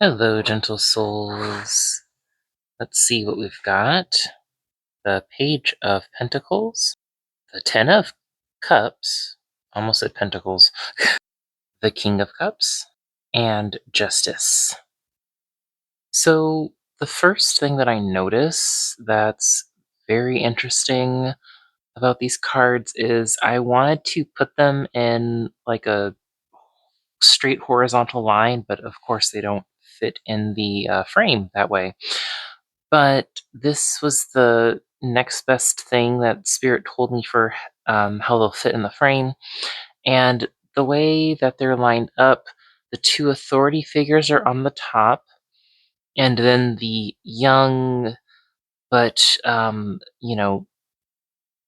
Hello, gentle souls. Let's see what we've got. The Page of Pentacles, the Ten of Cups, almost at Pentacles, the King of Cups, and Justice. So, the first thing that I notice that's very interesting about these cards is I wanted to put them in like a straight horizontal line, but of course they don't fit in the frame that way. But this was the next best thing that Spirit told me for how they'll fit in the frame. And the way that they're lined up, the two authority figures are on the top, and then the young but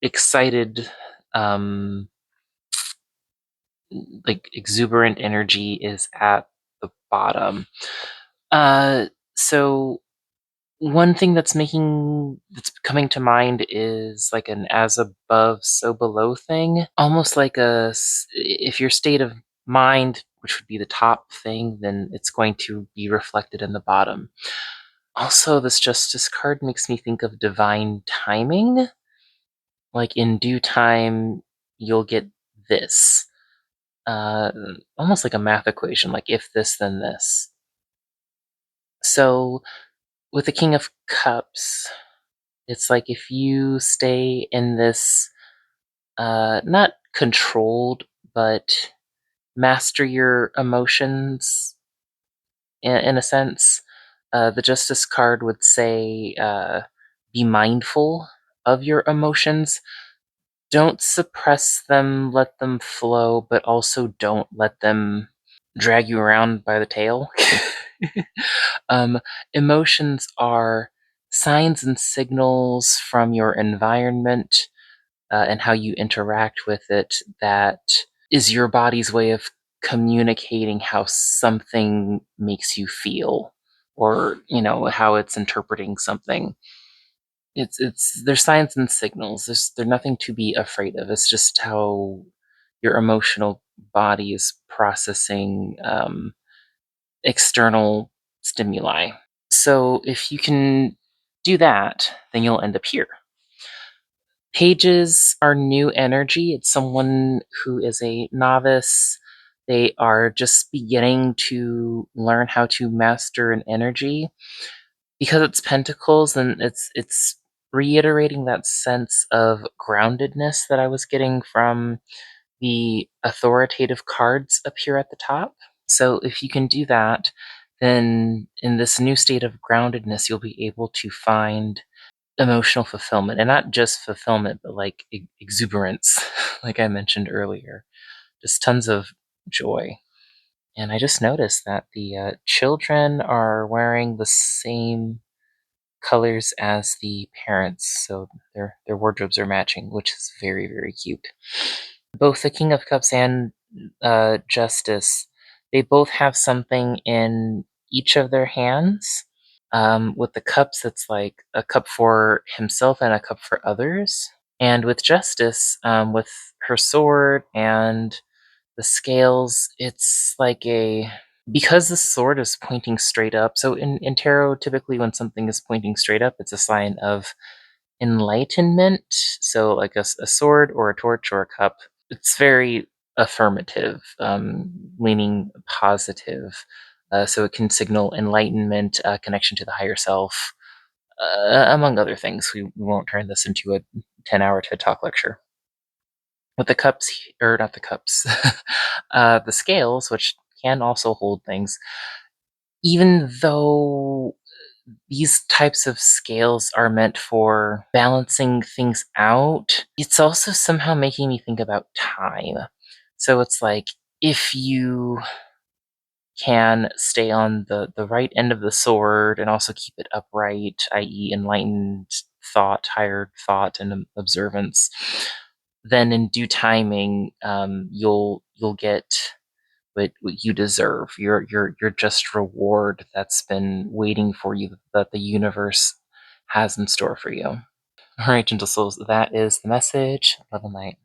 excited, um, like exuberant energy is at the bottom. So one thing that's coming to mind is like an as above, so below thing. Almost like if your state of mind, which would be the top thing, then it's going to be reflected in the bottom. Also, this Justice card makes me think of divine timing. Like in due time, you'll get this. Uh, Almost like a math equation, like if this, then this. So with the King of Cups, it's like if you stay in this, not controlled, but master your emotions in a sense. The Justice card would say, be mindful of your emotions. Don't suppress them, let them flow, but also don't let them drag you around by the tail. um, Emotions are signs and signals from your environment and how you interact with it that is your body's way of communicating how something makes you feel, or how it's interpreting something. It's There's signs and signals. There's nothing to be afraid of. It's just how your emotional body is processing external stimuli. So if you can do that, then you'll end up here. Pages are new energy. It's someone who is a novice. They are just beginning to learn how to master an energy. Because it's pentacles, and it's reiterating that sense of groundedness that I was getting from the authoritative cards up here at the top. So if you can do that, then in this new state of groundedness, you'll be able to find emotional fulfillment, and not just fulfillment, but like exuberance, like I mentioned earlier, just tons of joy. And I just noticed that the children are wearing the same colors as the parents, so their wardrobes are matching, which is very, very cute. Both the King of Cups and Justice, they both have something in each of their hands. With the cups, it's like a cup for himself and a cup for others. And with Justice, with her sword and the scales, it's like because the sword is pointing straight up. So in tarot, typically when something is pointing straight up, it's a sign of enlightenment. So like a sword or a torch or a cup, it's very affirmative, leaning positive. So it can signal enlightenment, connection to the higher self, among other things. We won't turn this into a 10-hour TED Talk lecture. With the cups, or not the cups, the scales, which can also hold things, even though these types of scales are meant for balancing things out, it's also somehow making me think about time. So it's like, if you can stay on the right end of the sword and also keep it upright, i.e., enlightened thought, higher thought, and observance, then in due timing, you'll get what you deserve. Your just reward that's been waiting for you, that the universe has in store for you. All right, gentle souls, that is the message. Love and light.